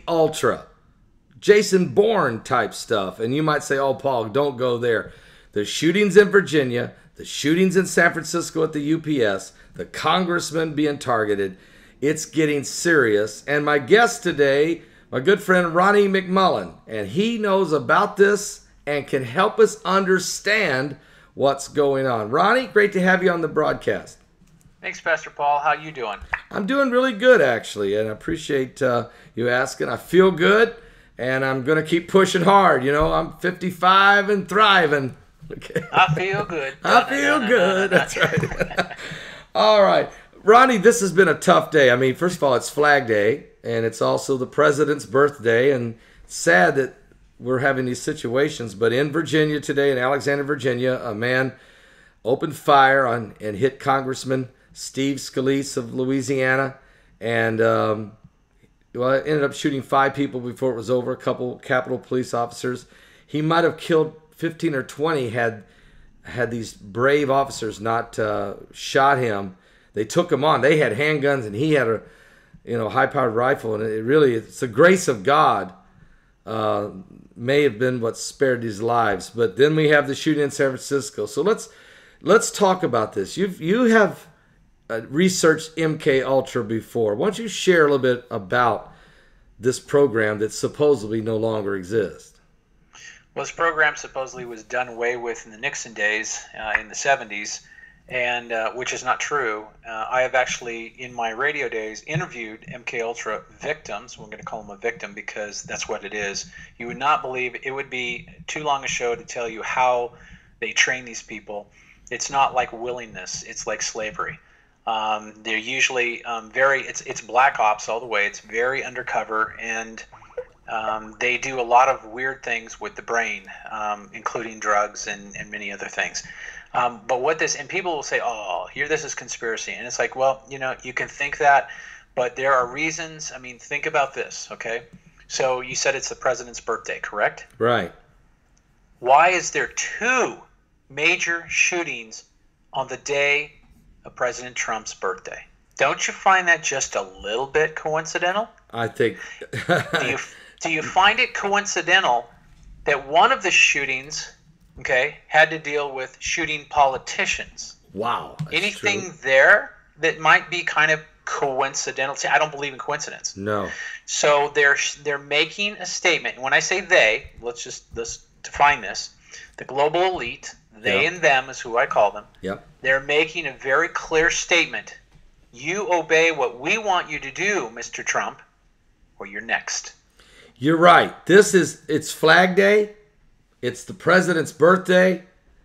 Ultra, Jason Bourne type stuff. And you might say, oh, Paul, don't go there. The shootings in Virginia, the shootings in San Francisco at the UPS, the congressman being targeted, it's getting serious. And my guest today, my good friend Ronnie McMullen, and he knows about this and can help us understand what's going on. Ronnie, great to have you on the broadcast. Thanks, Pastor Paul. How you doing? I'm doing really good, actually, and I appreciate you asking. I feel good, and I'm going to keep pushing hard. You know, I'm 55 and thriving. Okay. I feel good. I feel good. That's right. All right. Ronnie, this has been a tough day. I mean, first of all, it's Flag Day, and it's also the president's birthday, and it's sad that we're having these situations. But in Virginia today, in Alexandria, Virginia, a man opened fire on and hit Congressman Steve Scalise of Louisiana, and it ended up shooting 5 people before it was over, a couple Capitol Police officers. He might have killed 15 or 20 had these brave officers not shot him. They took him on. They had handguns, and he had a high-powered rifle, and it's the grace of God may have been what spared these lives. But then we have the shooting in San Francisco. So let's talk about this. You have researched MK Ultra before. Why don't you share a little bit about this program that supposedly no longer exists? Well, this program supposedly was done away with in the Nixon days in the 70s, and which is not true. I have actually, in my radio days, interviewed MK Ultra victims. We're going to call them a victim because that's what it is. You would not believe it would be too long a show to tell you how they train these people. It's not like willingness. It's like slavery. They're usually it's black ops all the way. It's very undercover, and they do a lot of weird things with the brain, including drugs and many other things. But what this, and people will say, oh, here, this is conspiracy. And it's like, well, you can think that, but there are reasons. I mean, think about this, okay? So you said it's the president's birthday, correct? Right. Why is there 2 major shootings on the day of President Trump's birthday? Don't you find that just a little bit coincidental? I think. Do you find it coincidental that one of the shootings, okay, had to deal with shooting politicians? Wow. Anything true. there that might be kind of coincidental? See, I don't believe in coincidence. No. So they're making a statement. And when I say they, let's define this. The global elite, they and them is who I call them. Yep. They're making a very clear statement. You obey what we want you to do, Mr. Trump, or you're next. You're right. It's Flag Day. It's the president's birthday.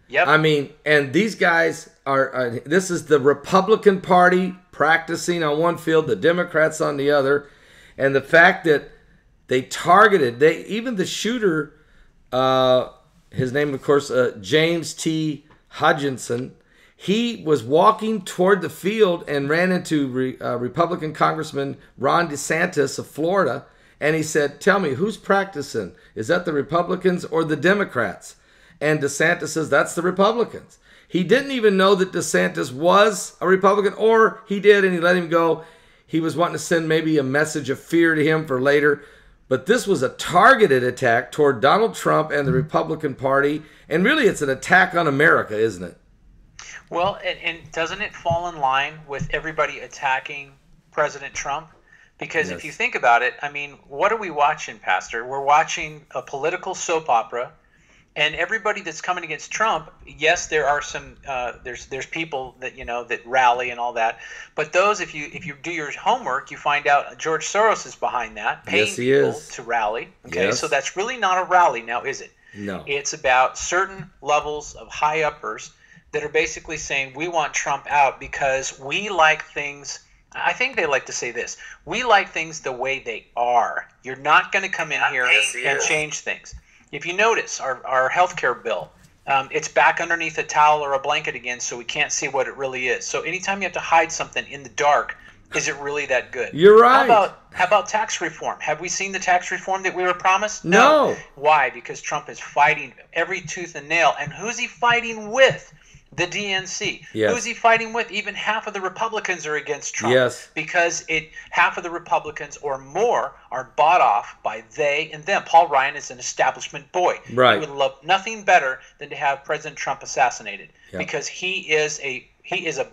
Yep. I mean, and these guys this is the Republican Party practicing on one field, the Democrats on the other. And the fact that they targeted, even the shooter, his name, of course, James T. Hutchinson, he was walking toward the field and ran into Republican Congressman Ron DeSantis of Florida. And he said, tell me, who's practicing? Is that the Republicans or the Democrats? And DeSantis says, that's the Republicans. He didn't even know that DeSantis was a Republican, or he did and he let him go. He was wanting to send maybe a message of fear to him for later. But this was a targeted attack toward Donald Trump and the Republican Party. And really, it's an attack on America, isn't it? Well, and doesn't it fall in line with everybody attacking President Trump? Because if you think about it, I mean, what are we watching, Pastor? We're watching a political soap opera, and everybody that's coming against Trump, yes, there are some, there's people that, that rally and all that. But those, if you do your homework, you find out George Soros is behind that, paying people to rally. Okay, yes. So that's really not a rally now, is it? No. It's about certain levels of high-uppers that are basically saying, we want Trump out because we like things. I think they like to say this. We like things the way they are. You're not going to come in here and change things. If you notice, our health care bill, it's back underneath a towel or a blanket again, so we can't see what it really is. So anytime you have to hide something in the dark, is it really that good? You're right. How about tax reform? Have we seen the tax reform that we were promised? No. Why? Because Trump is fighting every tooth and nail. And who's he fighting with? The DNC. Yes. Who's he fighting with? Even half of the Republicans are against Trump. Yes. Because half of the Republicans or more are bought off by they and them. Paul Ryan is an establishment boy. Right. He would love nothing better than to have President Trump assassinated, Yep. because he is a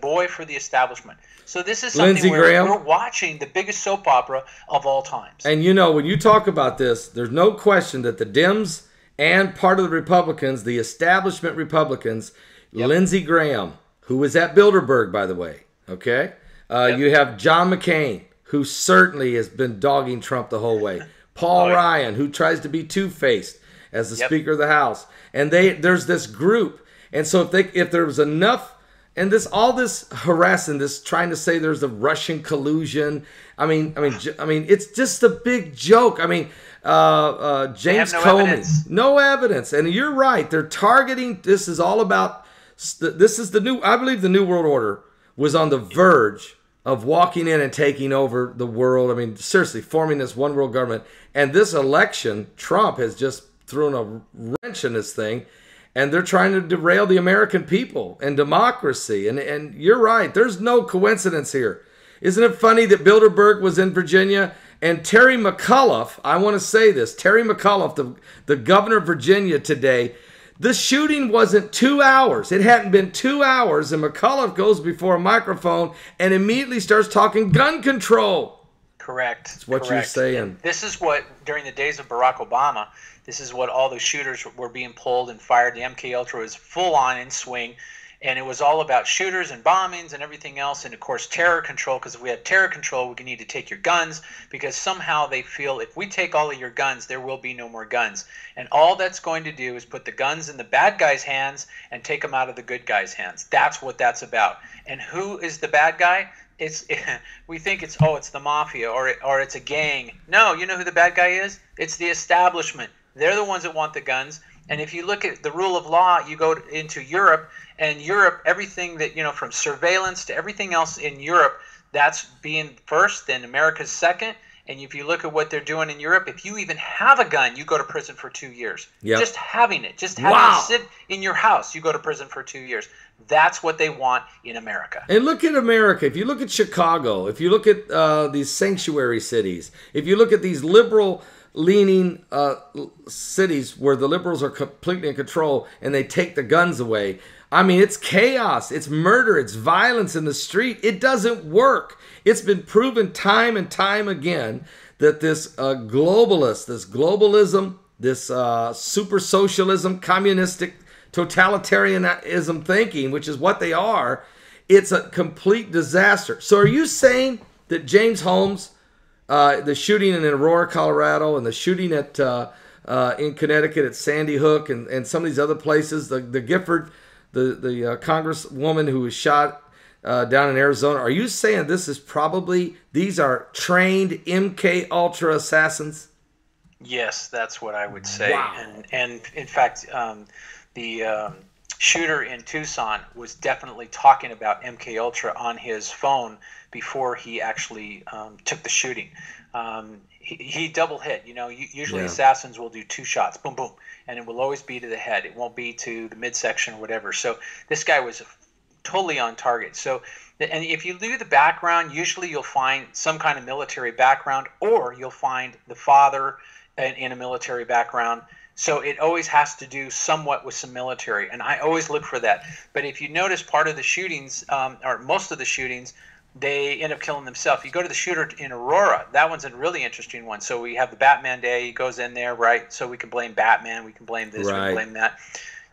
boy for the establishment. So this is something Lindsey where Graham. we're watching the biggest soap opera of all times. And when you talk about this, there's no question that the Dems and part of the Republicans, the establishment Republicans, Yep. Lindsey Graham, who was at Bilderberg, by the way, okay? Yep. You have John McCain, who certainly has been dogging Trump the whole way. Paul Ryan, who tries to be two-faced as the Yep. Speaker of the House. And there's this group. And so if there was enough, and all this harassing, this trying to say there's a Russian collusion. I mean, it's just a big joke. I mean, James Comey, no evidence, and you're right. They're targeting. This is all about. This is the new. I believe the New World Order was on the verge of walking in and taking over the world. I mean, seriously, forming this one world government. And this election, Trump has just thrown a wrench in this thing. And they're trying to derail the American people and democracy. And you're right. There's no coincidence here. Isn't it funny that Bilderberg was in Virginia? And Terry McAuliffe, I want to say this, Terry McAuliffe, the governor of Virginia today, the shooting wasn't 2 hours. It hadn't been 2 hours. And McAuliffe goes before a microphone and immediately starts talking gun control. Correct. That's what you're saying. And this is what, during the days of Barack Obama, this is what all the shooters were being pulled and fired. The MK Ultra was full on in swing, and it was all about shooters and bombings and everything else, and of course terror control, because if we have terror control, we need to take your guns, because somehow they feel if we take all of your guns, there will be no more guns. And all that's going to do is put the guns in the bad guys' hands and take them out of the good guys' hands. That's what that's about. And who is the bad guy? We think it's the mafia or it's a gang. No, you know who the bad guy is? It's the establishment. They're the ones that want the guns. And if you look at the rule of law, you go into Europe, and Europe, everything that, from surveillance to everything else in Europe, that's being first, then America's second. And if you look at what they're doing in Europe, if you even have a gun, you go to prison for 2 years. Yep. Just having it, it sit in your house, you go to prison for 2 years. That's what they want in America. And look at America. If you look at Chicago, if you look at these sanctuary cities, if you look at these liberal-leaning cities where the liberals are completely in control and they take the guns away, I mean, it's chaos, it's murder, it's violence in the street. It doesn't work. It's been proven time and time again that this globalism, this super socialism, communistic totalitarianism thinking, which is what they are, it's a complete disaster. So are you saying that James Holmes, the shooting in Aurora, Colorado, and the shooting at in Connecticut at Sandy Hook and some of these other places, the Gifford, the congresswoman who was shot down in Arizona, are you saying these are trained MK Ultra assassins? Yes, that's what I would say. Wow. And in fact, the shooter in Tucson was definitely talking about MK Ultra on his phone before he actually took the shooting. He double hit. Usually assassins will do 2 shots, boom, boom, and it will always be to the head. It won't be to the midsection or whatever. So this guy was totally on target. So, and if you do the background, usually you'll find some kind of military background, or you'll find the father in a military background. So it always has to do somewhat with some military, and I always look for that. But if you notice, part of the shootings, or most of the shootings, they end up killing themselves. You go to the shooter in Aurora, that one's a really interesting one. So we have the Batman Day, he goes in there, right? So we can blame Batman, we can blame this, we can blame that.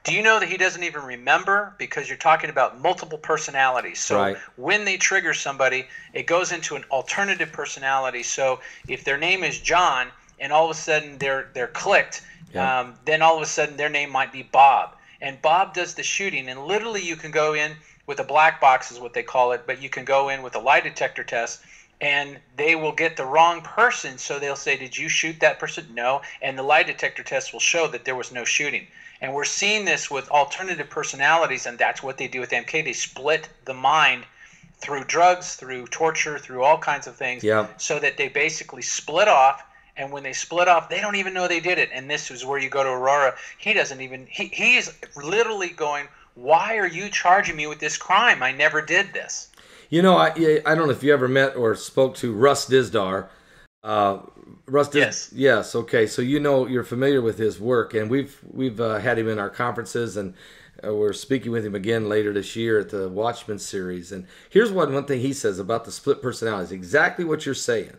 Do you know that he doesn't even remember? Because you're talking about multiple personalities. So when they trigger somebody, it goes into an alternative personality. So if their name is John, and all of a sudden they're clicked, then all of a sudden their name might be Bob. And Bob does the shooting. And literally you can go in with a black box is what they call it, but you can go in with a lie detector test, and they will get the wrong person. So they'll say, did you shoot that person? No. And the lie detector test will show that there was no shooting. And we're seeing this with alternative personalities, and that's what they do with MK. They split the mind through drugs, through torture, through all kinds of things, so that they basically split off. And when they split off, they don't even know they did it. And this is where you go to Aurora. He doesn't even, he's literally going Why are you charging me with this crime? I never did this. You know, I don't know if you ever met or spoke to Russ Dizdar. Yes. Yes. Okay. So you're familiar with his work, and we've had him in our conferences, and we're speaking with him again later this year at the Watchmen series. And here's one thing he says about the split personalities. Exactly what you're saying.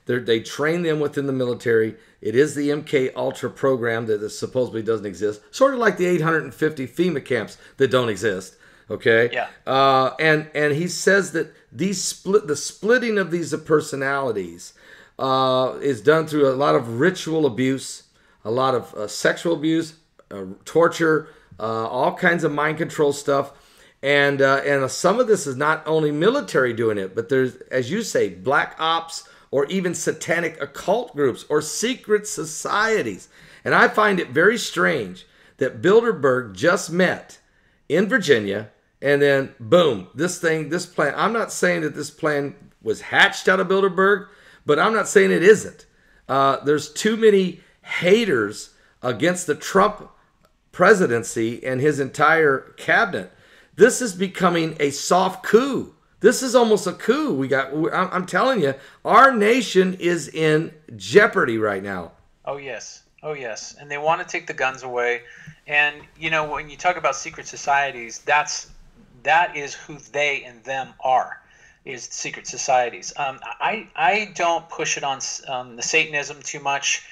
They train them within the military. It is the MK Ultra program that supposedly doesn't exist. Sort of like the 850 FEMA camps that don't exist. Okay. Yeah. And he says that the splitting of these personalities is done through a lot of ritual abuse, a lot of sexual abuse, torture, all kinds of mind control stuff. And some of this is not only military doing it, but there's, as you say, black ops or even satanic occult groups or secret societies. And I find it very strange that Bilderberg just met in Virginia, and then boom, this plan. I'm not saying that this plan was hatched out of Bilderberg, but I'm not saying it isn't. There's too many haters against the Trump presidency and his entire cabinet. This is becoming a soft coup. This is almost a coup. I'm telling you, our nation is in jeopardy right now. Oh yes, and they want to take the guns away. And when you talk about secret societies, that is who they and them are, is secret societies. I don't push it on the Satanism too much,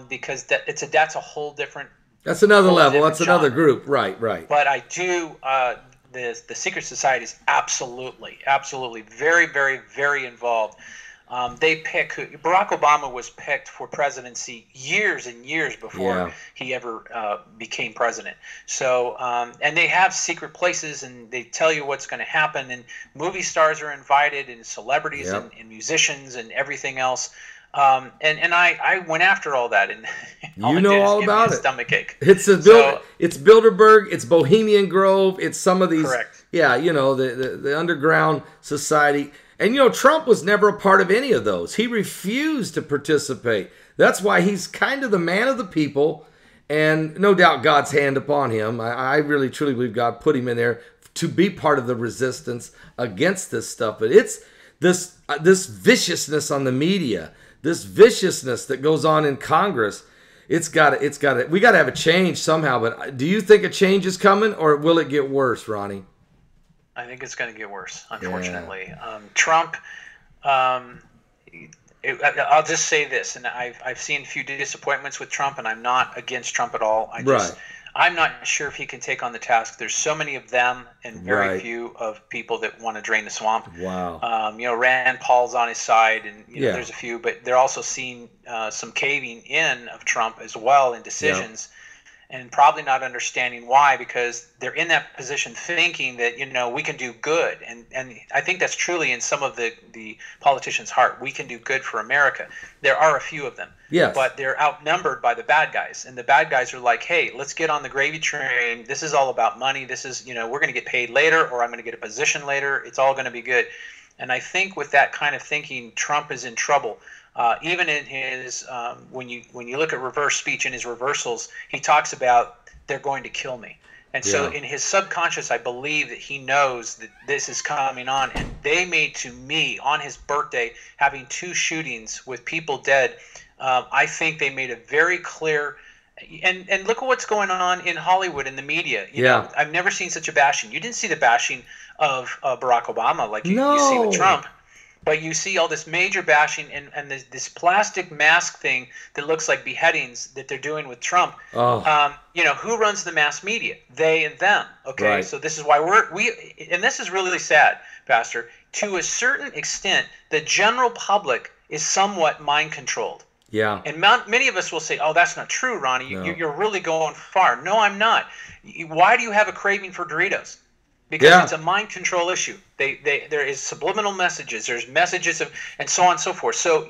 because that's a whole different. That's another level. That's another group. Right. But I do. The secret society is absolutely, very, very, very involved. Barack Obama was picked for presidency years and years before he ever became president. So, and they have secret places, and they tell you what's going to happen. And movie stars are invited, and celebrities, and musicians, and everything else. And I went after all that, and all about it. Stomachache. It's Bilderberg, it's Bohemian Grove, it's some of these. Correct. Yeah, the underground society. And Trump was never a part of any of those. He refused to participate. That's why he's kind of the man of the people, and no doubt God's hand upon him. I really truly believe God put him in there to be part of the resistance against this stuff. But it's this viciousness on the media, this viciousness that goes on in Congress. We got to have a change somehow. But do you think a change is coming, or will it get worse, Ronnie? I think it's going to get worse, unfortunately. Trump, I'll just say this, and I've seen a few disappointments with Trump, and I'm not against Trump at all. I'm not sure if he can take on the task. There's so many of them, and very few of people that want to drain the swamp. Wow. Rand Paul's on his side, and there's a few, but they're also seeing some caving in of Trump as well in decisions. And probably not understanding why, because they're in that position thinking that, we can do good. And I think that's truly in some of the politicians' heart. We can do good for America. There are a few of them. Yes. But they're outnumbered by the bad guys. And the bad guys are like, hey, let's get on the gravy train. This is all about money. This is, we're going to get paid later, or I'm going to get a position later. It's all going to be good. And I think with that kind of thinking, Trump is in trouble. Even in his, when you look at reverse speech in his reversals, he talks about they're going to kill me. And so in his subconscious, I believe that he knows that this is coming on. And they made to me, on his birthday, having 2 shootings with people dead, I think they made a very clear. And look at what's going on in Hollywood in the media. You know, I've never seen such a bashing. You didn't see the bashing of Barack Obama like you see with Trump. But you see all this major bashing and this plastic mask thing that looks like beheadings that they're doing with Trump. Who runs the mass media? They and them. Okay, right. So this is why and this is really sad, Pastor. To a certain extent, the general public is somewhat mind controlled. Yeah. And many of us will say, "Oh, that's not true, Ronnie. No. You're really going far." No, I'm not. Why do you have a craving for Doritos? Because it's a mind control issue. There is subliminal messages. There's messages of, and so on and so forth. So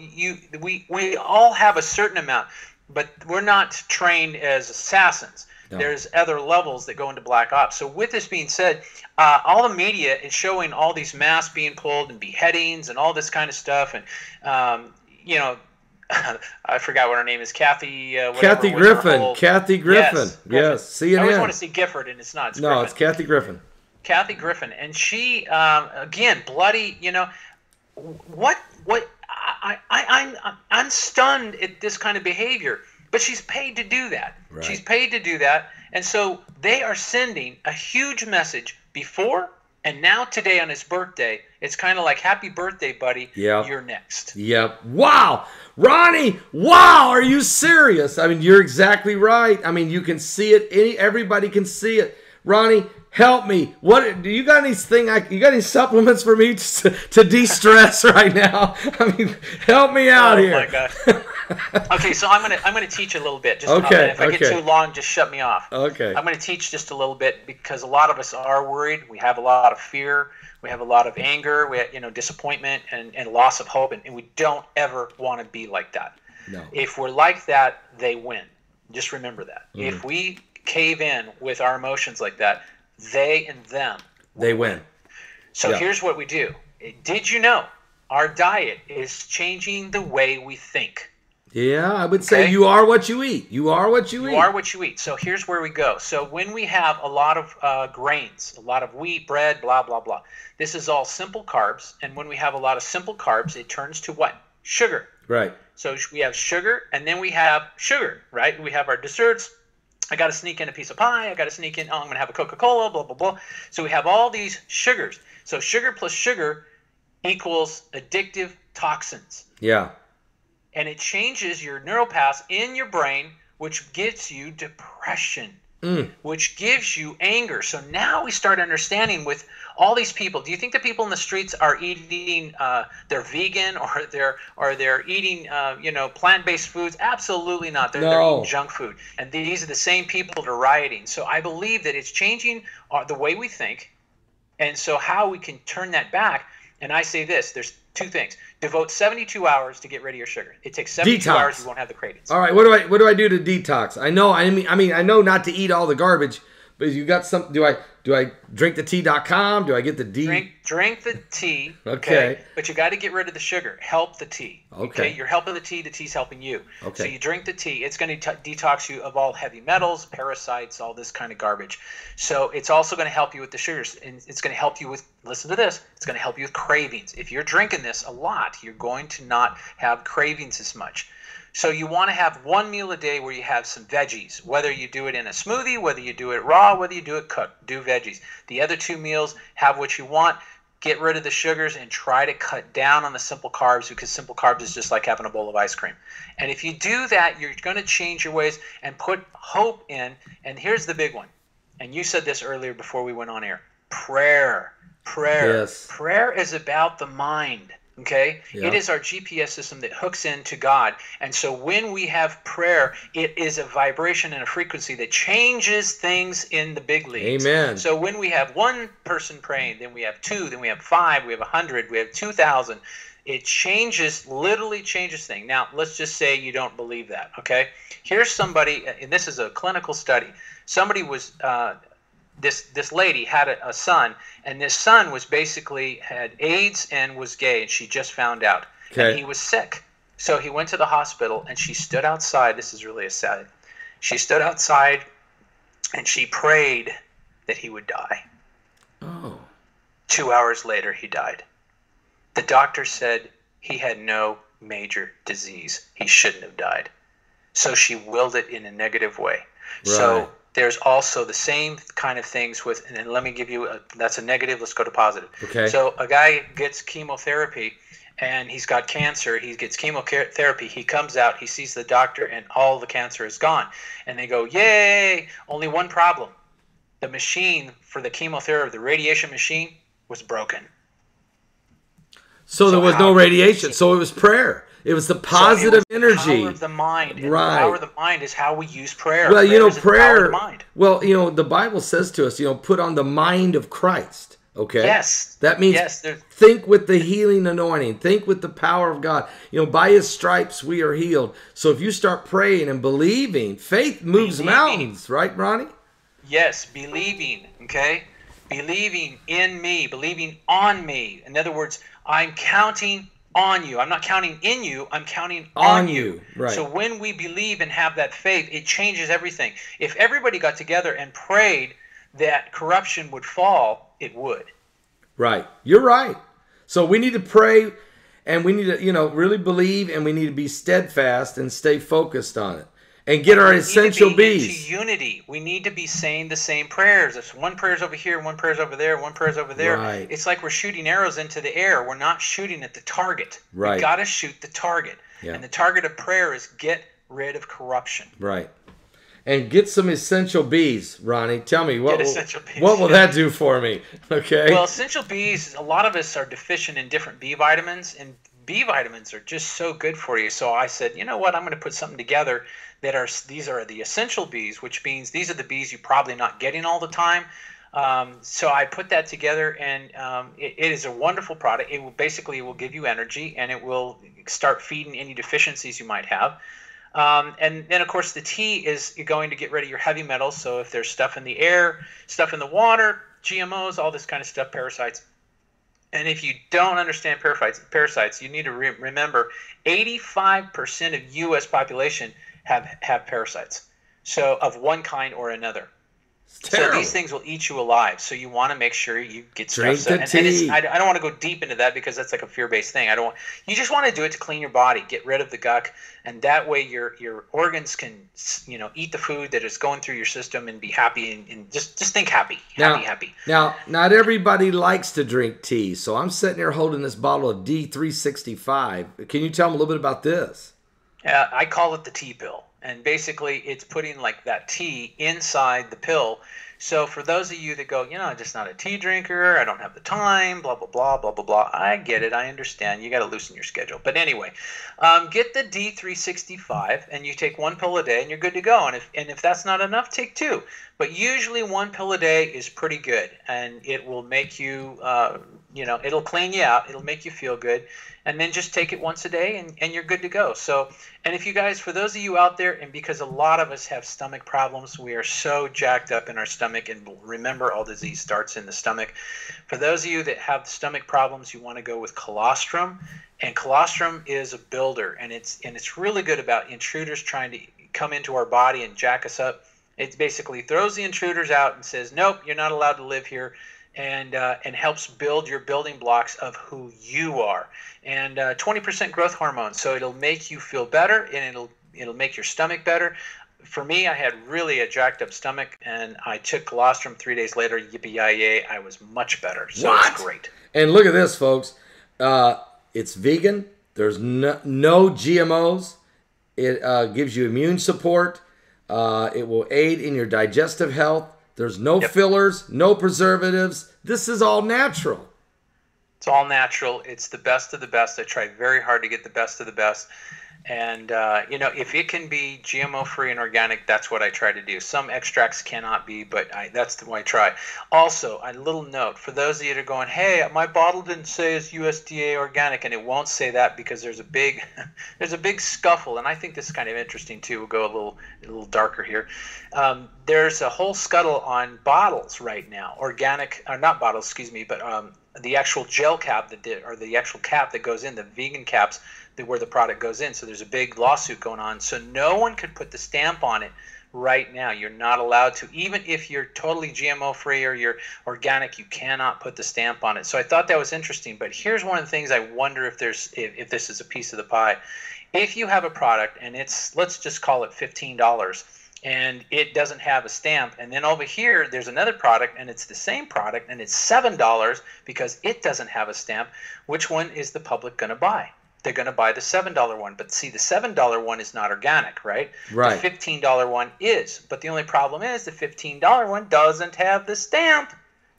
we all have a certain amount, but we're not trained as assassins. No. There's other levels that go into black ops. So with this being said, all the media is showing all these masks being pulled and beheadings and all this kind of stuff. And I forgot what her name is. Kathy. Kathy Griffin. Kathy Griffin. Yes. CNN. I always want to say Gifford, and it's not. It's no, Griffin. It's Kathy Griffin. Kathy Griffin, and she again, bloody. I'm stunned at this kind of behavior. But she's paid to do that. Right. She's paid to do that, and so they are sending a huge message before. And now today on his birthday, it's kind of like, happy birthday, buddy. Yep. You're next. Yep. Wow. Ronnie, wow. Are you serious? I mean, you're exactly right. I mean, you can see it. Everybody can see it. Ronnie, help me. What do you got you got any supplements for me to de-stress right now? I mean, help me out here. Oh my God. Okay, so I'm gonna teach a little bit. Just if I get too long, just shut me off. Okay. I'm gonna teach just a little bit because a lot of us are worried. We have a lot of fear. We have a lot of anger. We have, disappointment and loss of hope, and we don't ever want to be like that. No. If we're like that, they win. Just remember that. Mm. If we cave in with our emotions like that, they and them they win. So here's what we do. Did you know our diet is changing the way we think? Yeah, I would say you are what you eat. You are what you eat. You are what you eat. So here's where we go. So when we have a lot of grains, a lot of wheat, bread, blah, blah, blah, this is all simple carbs. And when we have a lot of simple carbs, it turns to what? Sugar. Right. So we have sugar, and then we have sugar, right? We have our desserts. I got to sneak in a piece of pie. I got to sneak in, I'm going to have a Coca-Cola, blah, blah, blah. So we have all these sugars. So sugar plus sugar equals addictive toxins. Yeah. And it changes your neural paths in your brain, which gives you depression, which gives you anger. So now we start understanding with all these people. Do you think the people in the streets are eating, they're vegan or they're eating, plant-based foods? Absolutely not. They're eating junk food. And these are the same people that are rioting. So I believe that it's changing the way we think. And so how we can turn that back. And I say this, there's two things. Devote 72 hours to get rid of your sugar. It takes 72 hours, you won't have the cravings. All right, what do I do to detox? I know not to eat all the garbage, but you got some. Do I drink the tea.com? Do I get the D? Drink the tea. Okay. But you got to get rid of the sugar. Help the tea. Okay. You're helping the tea's helping you. Okay. So you drink the tea. It's going to detox you of all heavy metals, parasites, all this kind of garbage. So it's also going to help you with the sugars, and it's going to help you with, listen to this, it's going to help you with cravings. If you're drinking this a lot, you're going to not have cravings as much. So you want to have one meal a day where you have some veggies, whether you do it in a smoothie, whether you do it raw, whether you do it cooked, do veggies. The other two meals, have what you want, get rid of the sugars, and try to cut down on the simple carbs, because simple carbs is just like having a bowl of ice cream. And if you do that, you're going to change your ways and put hope in. And here's the big one. And you said this earlier before we went on air. Prayer. Yes. Prayer is about the mind. Okay? Yeah. It is our GPS system that hooks into God. And so when we have prayer, it is a vibration and a frequency that changes things in the big leagues. Amen. So when we have one person praying, then we have two, then we have 5, we have 100, we have 2,000. It literally changes things. Now, let's just say you don't believe that, okay? Here's somebody, and this is a clinical study. Somebody was... This lady had a son, and this son was had AIDS and was gay, and she just found out. Okay. And he was sick. So he went to the hospital, and she stood outside. This is really sad. She stood outside, and she prayed that he would die. Oh. 2 hours later, he died. The doctor said he had no major disease. He shouldn't have died. So she willed it in a negative way. Right. So there's also the same kind of things with, and then let me give you, that's a negative, let's go to positive. Okay. So a guy gets chemotherapy, and he's got cancer, he gets chemotherapy, he comes out, he sees the doctor, and all the cancer is gone. And they go, yay, only one problem. The machine for the chemotherapy, the radiation machine, was broken. So there was no radiation, so it was prayer. It was the positive energy. The power of the mind. And right. The power of the mind is how we use prayer. Well, prayer. Well, the Bible says to us, put on the mind of Christ. Okay. Yes. That means think with the healing anointing. Think with the power of God. By His stripes we are healed. So if you start praying and believing, faith moves mountains, right, Ronnie? Yes, believing. Okay. Believing in me, believing on me. In other words, I'm counting on you. I'm not counting in you. I'm counting On on you. you. Right. So when we believe and have that faith, it changes everything. If everybody got together and prayed that corruption would fall, it would. Right. You're right. So we need to pray, and we need to, really believe, and we need to be steadfast and stay focused on it. And get our essential bees. Into unity. We need to be saying the same prayers. If one prayer's over here, one prayer's over there, one prayer's over there, right. It's like we're shooting arrows into the air. We're not shooting at the target. Right. We got to shoot the target. Yeah. And the target of prayer is get rid of corruption. Right. And get some essential bees, Ronnie. Tell me, what will that do for me? Okay. Well, essential bees, a lot of us are deficient in different B vitamins, and B vitamins are just so good for you. So I said, you know what, I'm going to put something together these are the essential bees, which means these are the bees you're probably not getting all the time. So I put that together, and it is a wonderful product. It will give you energy, and it will start feeding any deficiencies you might have. And then, of course, the tea is going to get rid of your heavy metals. So if there's stuff in the air, stuff in the water, GMOs, all this kind of stuff, parasites. And if you don't understand parasites, you need to remember 85% of U.S. population have parasites, so of one kind or another. So these things will eat you alive. So you want to make sure you get stuff. I don't want to go deep into that because that's like a fear-based thing. You just want to do it to clean your body, get rid of the gunk, and that way your organs can eat the food that is going through your system and be happy and just think happy. Now, not everybody likes to drink tea, so I'm sitting here holding this bottle of D365. Can you tell them a little bit about this? I call it the tea pill. And basically, it's putting like that tea inside the pill. So for those of you that go, I'm just not a tea drinker, I don't have the time, blah, blah, blah, blah, blah, blah. I get it. I understand. You got to loosen your schedule. But anyway, get the D365, and you take one pill a day, and you're good to go. And if that's not enough, take two. But usually one pill a day is pretty good, and it will make you, it'll clean you out. It'll make you feel good. And then just take it once a day, and you're good to go. So, and if you guys, for those of you out there, and because a lot of us have stomach problems, we are so jacked up in our stomach, and remember, all disease starts in the stomach. For those of you that have stomach problems, you want to go with colostrum, and colostrum is a builder, and it's really good about intruders trying to come into our body and jack us up. It basically throws the intruders out and says, nope, you're not allowed to live here. And helps build your building blocks of who you are. And 20% growth hormone, so it'll make you feel better, and it'll make your stomach better. For me, I had really a jacked up stomach, and I took colostrum 3 days later. Yippee-yi-yay! I was much better. So it's great. And look at this, folks. It's vegan. There's no GMOs. It gives you immune support. It will aid in your digestive health. There's no fillers, no preservatives. This is all natural. It's all natural. It's the best of the best. I try very hard to get the best of the best. And, if it can be GMO-free and organic, that's what I try to do. Some extracts cannot be, but that's what I try. Also, a little note, for those of you that are going, hey, my bottle didn't say it's USDA organic, and it won't say that because there's a big scuffle, and I think this is kind of interesting, too. We'll go a little darker here. There's a whole scuttle on bottles right now, organic, or not bottles, excuse me, but the actual gel cap or the actual cap that goes in, the vegan caps, where the product goes in. So there's a big lawsuit going on. So no one could put the stamp on it right now. You're not allowed to. Even if you're totally GMO free or you're organic, you cannot put the stamp on it. So I thought that was interesting. But here's one of the things I wonder if this is a piece of the pie. If you have a product and let's just call it $15 and it doesn't have a stamp, and then over here there's another product and it's the same product and it's $7 because it doesn't have a stamp, which one is the public going to buy? They're going to buy the $7 one. But see, the $7 one is not organic, right? Right. The $15 one is. But the only problem is the $15 one doesn't have the stamp.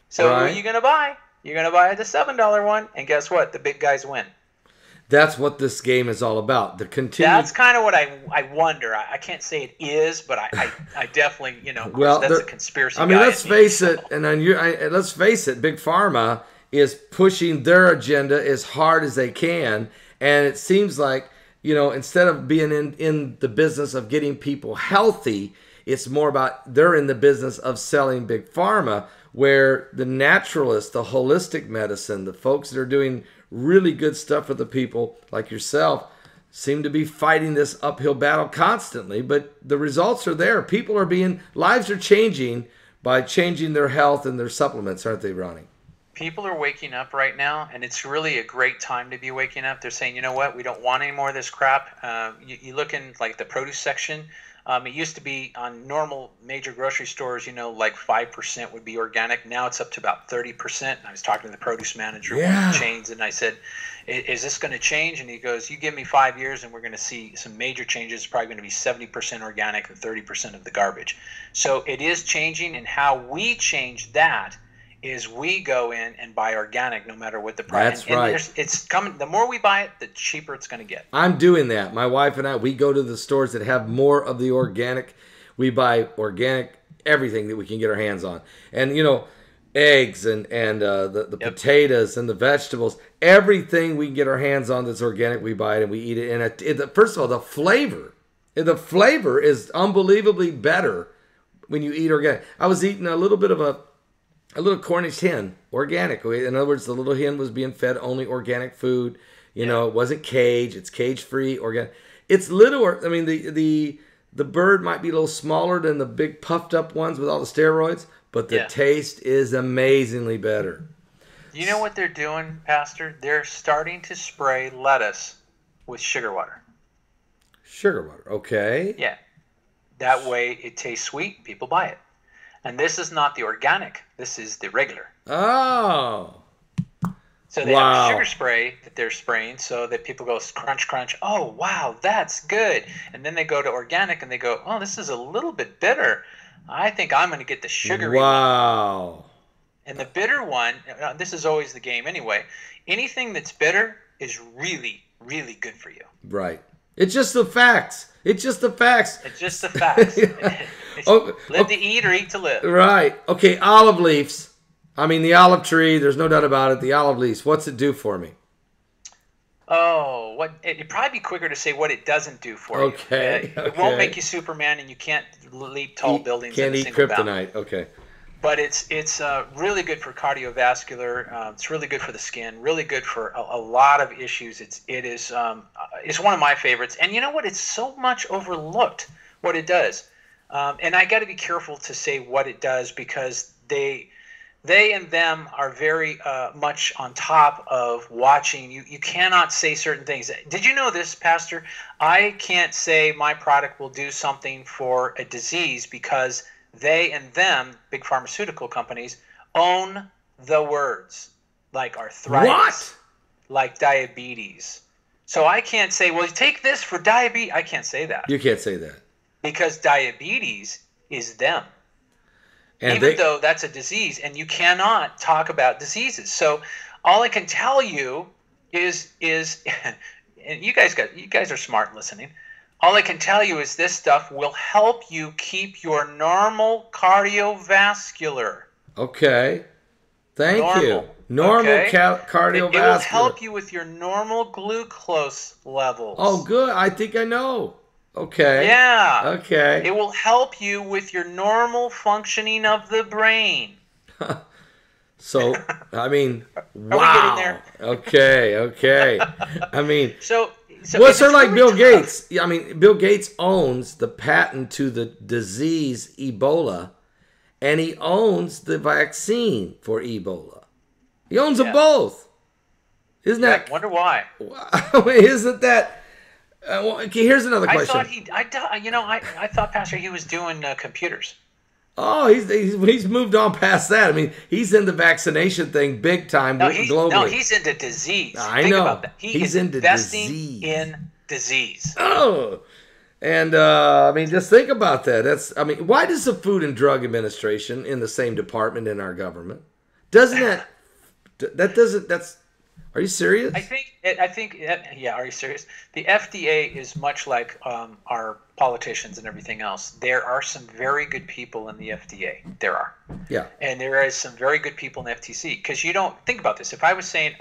So What are you going to buy? You're going to buy the $7 one. And guess what? The big guys win. That's what this game is all about. That's kind of what I wonder. I can't say it is, but I definitely, that's a conspiracy. I mean, let's face it. And then let's face it. Big Pharma is pushing their agenda as hard as they can. And it seems like, instead of being in the business of getting people healthy, it's more about they're in the business of selling Big Pharma, where the naturalists, the holistic medicine, the folks that are doing really good stuff for the people like yourself seem to be fighting this uphill battle constantly, but the results are there. Lives are changing by changing their health and their supplements, aren't they, Ronnie? People are waking up right now, and it's really a great time to be waking up. They're saying, you know what, we don't want any more of this crap. You look in like the produce section. It used to be on normal major grocery stores, like 5% would be organic. Now it's up to about 30%. And I was talking to the produce manager of one of the chains, and I said, is this going to change? And he goes, you give me 5 years and we're going to see some major changes. It's probably going to be 70% organic and 30% of the garbage. So it is changing, and how we change that is we go in and buy organic no matter what the price. That's right. And it's coming. The more we buy it, the cheaper it's going to get. I'm doing that. My wife and I, we go to the stores that have more of the organic. We buy organic everything that we can get our hands on. And, eggs and the potatoes and the vegetables, everything we can get our hands on that's organic, we buy it and we eat it. And first of all, the flavor is unbelievably better when you eat organic. I was eating a little bit of a little Cornish hen, organic. In other words, the little hen was being fed only organic food. It wasn't cage. It's cage-free, organic. It's little. I mean, the bird might be a little smaller than the big puffed-up ones with all the steroids, but the taste is amazingly better. You know what they're doing, Pastor? They're starting to spray lettuce with sugar water. Sugar water, okay. Yeah. That way it tastes sweet. People buy it. And this is not the organic. This is the regular. Oh. So they have sugar spray that they're spraying so that people go crunch, crunch. Oh, wow, that's good. And then they go to organic and they go, oh, this is a little bit bitter. I think I'm going to get the sugary one. Wow. And the bitter one, this is always the game anyway. Anything that's bitter is really, really good for you. Right. It's just the facts. It's just the facts. Live to eat or eat to live. Right. Okay, olive leaves. I mean, the olive tree, there's no doubt about it. The olive leaves, what's it do for me? Oh, it'd probably be quicker to say what it doesn't do for you. Okay. It won't make you Superman, and you can't leap tall buildings. Can't eat kryptonite. Okay. But it's really good for cardiovascular. It's really good for the skin. Really good for a lot of issues. It's one of my favorites. And you know what? It's so much overlooked what it does. And I got to be careful to say what it does because they and them are very much on top of watching. You cannot say certain things. Did you know this, Pastor? I can't say my product will do something for a disease because they and them, big pharmaceutical companies, own the words like arthritis, like diabetes. So I can't say, well, take this for diabetes. I can't say that. You can't say that. Because diabetes is them. And even though that's a disease, and you cannot talk about diseases. So all I can tell you is and you guys are smart listening. All I can tell you is this stuff will help you keep your normal cardiovascular. Okay. Thank you. Normal cardiovascular. It will help you with your normal glucose levels. Oh, good. I think I know. Okay. Yeah. Okay. It will help you with your normal functioning of the brain. So, I mean, wow. Are we getting there? Okay. I mean, so well, sort of like Bill Gates. I mean, Bill Gates owns the patent to the disease Ebola, and he owns the vaccine for Ebola. He owns them both. Isn't that? I wonder why. Isn't that? Okay, here's another question. I thought, Pastor, he was doing computers. Oh, he's moved on past that. I mean, he's in the vaccination thing big time globally. No, he's into disease. Think about that. He's into investing disease. in disease. Oh, and I mean, just think about that. Why does the Food and Drug Administration in the same department in our government Are you serious? I think. Yeah. Are you serious? The FDA is much like our politicians and everything else, there are some very good people in the FDA. There are. Yeah. And there is some very good people in the FTC. Because you don't think about this. If I was saying,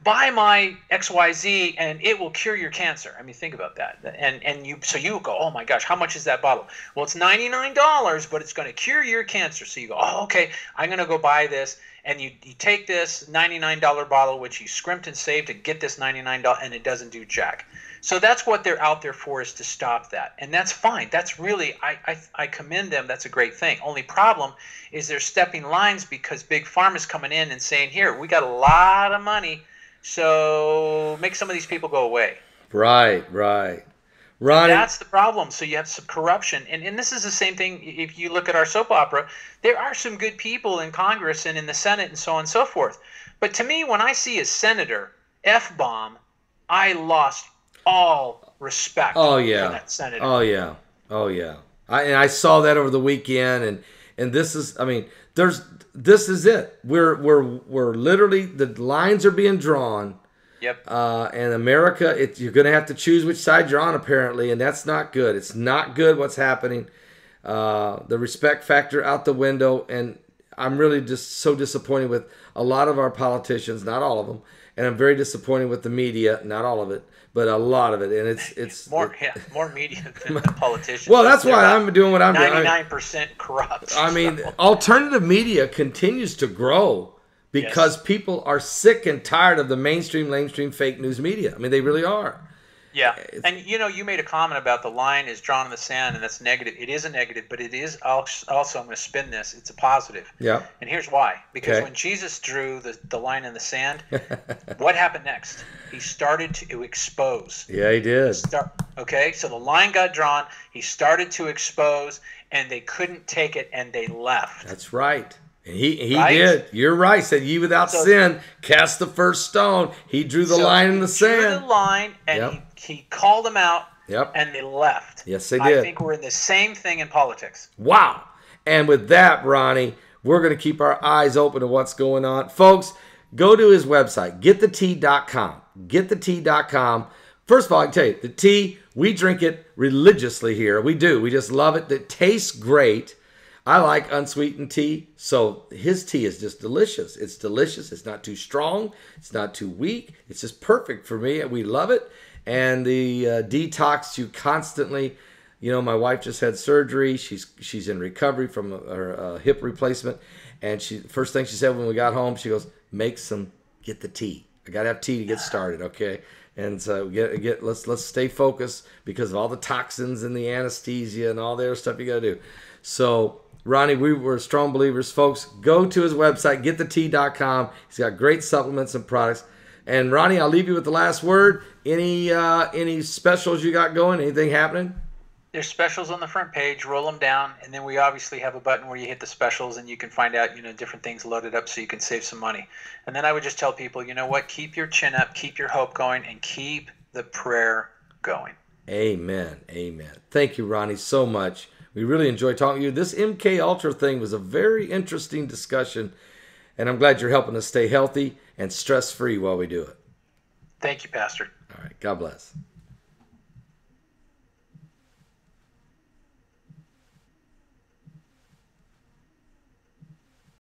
buy my XYZ and it will cure your cancer. I mean, think about that. And you go, oh my gosh, how much is that bottle? Well, it's $99, but it's going to cure your cancer. So you go, oh, okay, I'm going to go buy this. And you take this $99 bottle, which you scrimped and saved to get this $99, and it doesn't do jack. So that's what they're out there for, is to stop that. And that's fine. That's really, I commend them. That's a great thing. Only problem is they're stepping lines because Big Pharma's coming in and saying, here, we got a lot of money, so make some of these people go away. Right. Ronnie, that's the problem. So you have some corruption. And this is the same thing if you look at our soap opera. There are some good people in Congress and in the Senate and so on and so forth. But to me, when I see a senator F-bomb, I lost all respect for that senator. Oh, yeah. I saw that over the weekend. And this is, I mean, this is it. We're literally, the lines are being drawn. Yep. And America, you're going to have to choose which side you're on, apparently, and that's not good. It's not good what's happening. The respect factor out the window, and I'm really just so disappointed with a lot of our politicians, not all of them, and I'm very disappointed with the media, not all of it, but a lot of it, and it's more media than politicians. Well, that's why I'm doing what I'm doing. 99% corrupt. I mean, alternative media continues to grow. Because people are sick and tired of the mainstream fake news media. I mean, they really are. Yeah. And, you made a comment about the line is drawn in the sand, and that's negative. It is a negative, but it is also, I'm going to spin this, it's a positive. Yeah. And here's why. Because when Jesus drew the line in the sand, what happened next? He started to expose. Yeah, he did. Okay? So the line got drawn. He started to expose, and they couldn't take it, and they left. That's right. And he did. You're right. Said, "Ye without sin, cast the first stone." He drew the line in the sand. He drew the line, and he called them out, and they left. Yes, they did. I think we're in the same thing in politics. Wow. And with that, Ronnie, we're going to keep our eyes open to what's going on. Folks, go to his website, getthetea.com. Getthetea.com. First of all, I can tell you, the tea, we drink it religiously here. We do. We just love it. It tastes great. I like unsweetened tea, so his tea is just delicious. It's delicious. It's not too strong. It's not too weak. It's just perfect for me. We love it. And the Detox, you constantly, my wife just had surgery. She's in recovery from her hip replacement. And first thing she said when we got home, she goes, get the tea. I got to have tea to get started, okay? And so let's stay focused because of all the toxins and the anesthesia and all the other stuff you got to do. So, Ronnie, we were strong believers. Folks, go to his website, getthetea.com. He's got great supplements and products. And, Ronnie, I'll leave you with the last word. Any specials you got going? Anything happening? There's specials on the front page. Roll them down. And then we obviously have a button where you hit the specials and you can find out, different things loaded up so you can save some money. And then I would just tell people, you know what? Keep your chin up, keep your hope going, and keep the prayer going. Amen. Amen. Thank you, Ronnie, so much. We really enjoyed talking to you. This MK Ultra thing was a very interesting discussion, and I'm glad you're helping us stay healthy and stress-free while we do it. Thank you, Pastor. All right. God bless.